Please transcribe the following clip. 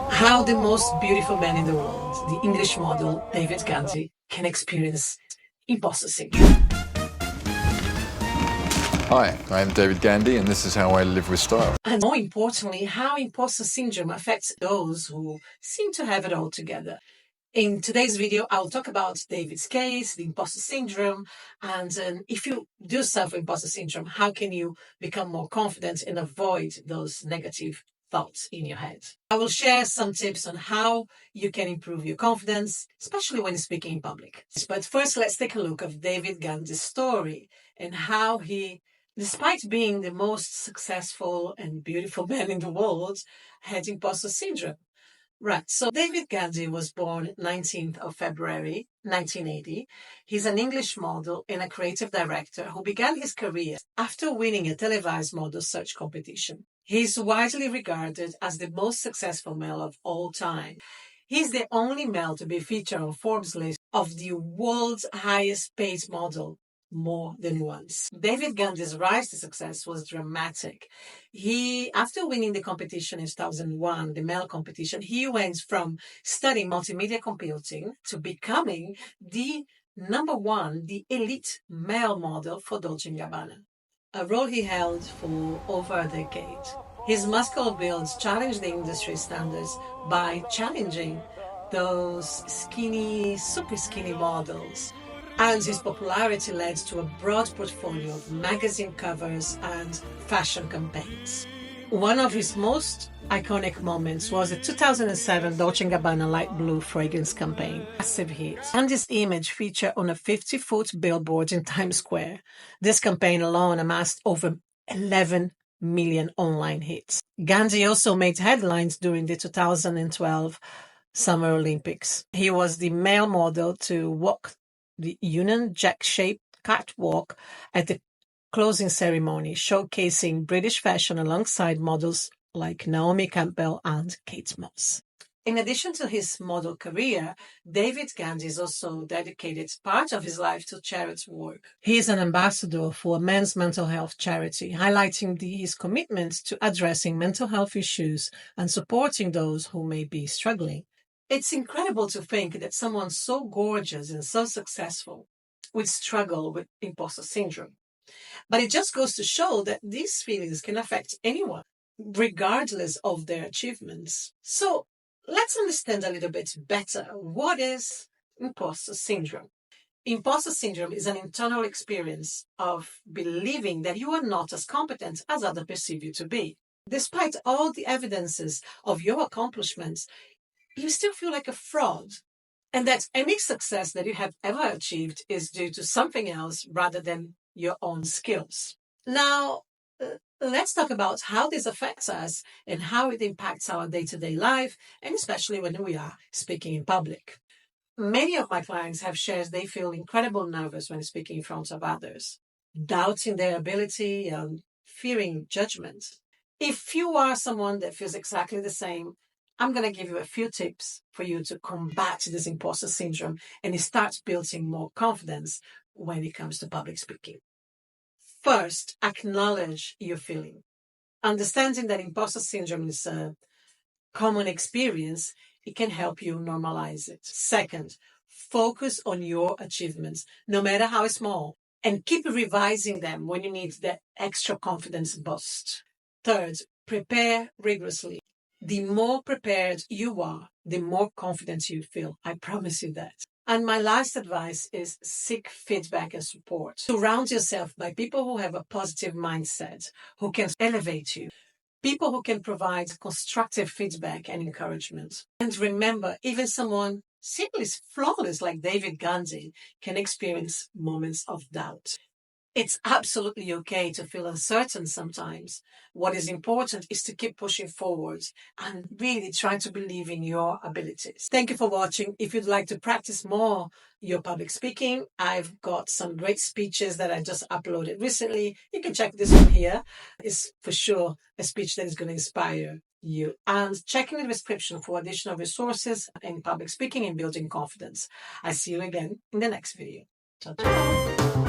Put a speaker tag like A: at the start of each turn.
A: How the most beautiful man in the world, the English model David GANDY, can experience imposter syndrome.
B: Hi, I'm David Gandy, and this is how I live with style.
A: And more importantly, how imposter syndrome affects those who seem to have it all together. In today's video, I'll talk about David's case, the imposter syndrome, and if you do suffer imposter syndrome, how can you become more confident and avoid those negative thoughts in your head. I will share some tips on how you can improve your confidence, especially when speaking in public. But first, let's take a look at David Gandy's story and how he, despite being the most successful and beautiful man in the world, had imposter syndrome. Right. So David GANDY was born 19th of February 1980. He's an English model and a creative director who began his career after winning a televised model search competition. He's widely regarded as the most successful male of all time. He's the only male to be featured on Forbes' list of the world's highest paid model more than once. David GANDY's rise to success was dramatic. After winning the competition in 2001, the male competition, he went from studying multimedia computing to becoming the the elite male model for Dolce & Gabbana, a role he held for over a decade. His muscular builds challenged the industry standards by challenging those skinny, super skinny models. And his popularity led to a broad portfolio of magazine covers and fashion campaigns. One of his most iconic moments was the 2007 Dolce & Gabbana light blue fragrance campaign, massive hit, and his image featured on a 50-foot billboard in Times Square. This campaign alone amassed over 11 million online hits. GANDY also made headlines during the 2012 Summer Olympics. He was the male model to walk the Union Jack-shaped catwalk at the closing ceremony, showcasing British fashion alongside models like Naomi Campbell and Kate Moss. In addition to his model career, David GANDY has also dedicated part of his life to charity work. He is an ambassador for a men's mental health charity, highlighting his commitment to addressing mental health issues and supporting those who may be struggling. It's incredible to think that someone so gorgeous and so successful would struggle with imposter syndrome. But it just goes to show that these feelings can affect anyone, regardless of their achievements. So let's understand a little bit better what is imposter syndrome. Imposter syndrome is an internal experience of believing that you are not as competent as others perceive you to be. Despite all the evidences of your accomplishments, you still feel like a fraud, and that any success that you have ever achieved is due to something else rather than your own skills. Now, let's talk about how this affects us and how it impacts our day-to-day life, and especially when we are speaking in public. Many of my clients have shared they feel incredibly nervous when speaking in front of others, doubting their ability and fearing judgment. If you are someone that feels exactly the same, I'm going to give you a few tips for you to combat this imposter syndrome and start building more confidence when it comes to public speaking. First, acknowledge your feeling. Understanding that imposter syndrome is a common experience, it can help you normalize it. Second, focus on your achievements, no matter how small, and keep revising them when you need that extra confidence boost. Third, prepare rigorously. The more prepared you are, the more confident you feel. I promise you that. And my last advice is seek feedback and support. Surround yourself by people who have a positive mindset, who can elevate you, people who can provide constructive feedback and encouragement. And remember, even someone simply flawless like David GANDY can experience moments of doubt. It's absolutely okay to feel uncertain sometimes. What is important is to keep pushing forward and really try to believe in your abilities. Thank you for watching. If you'd like to practice more your public speaking, I've got some great speeches that I just uploaded recently. You can check this one here. It's for sure a speech that is going to inspire you. And check in the description for additional resources in public speaking and building confidence. I'll see you again in the next video. Ciao, ciao.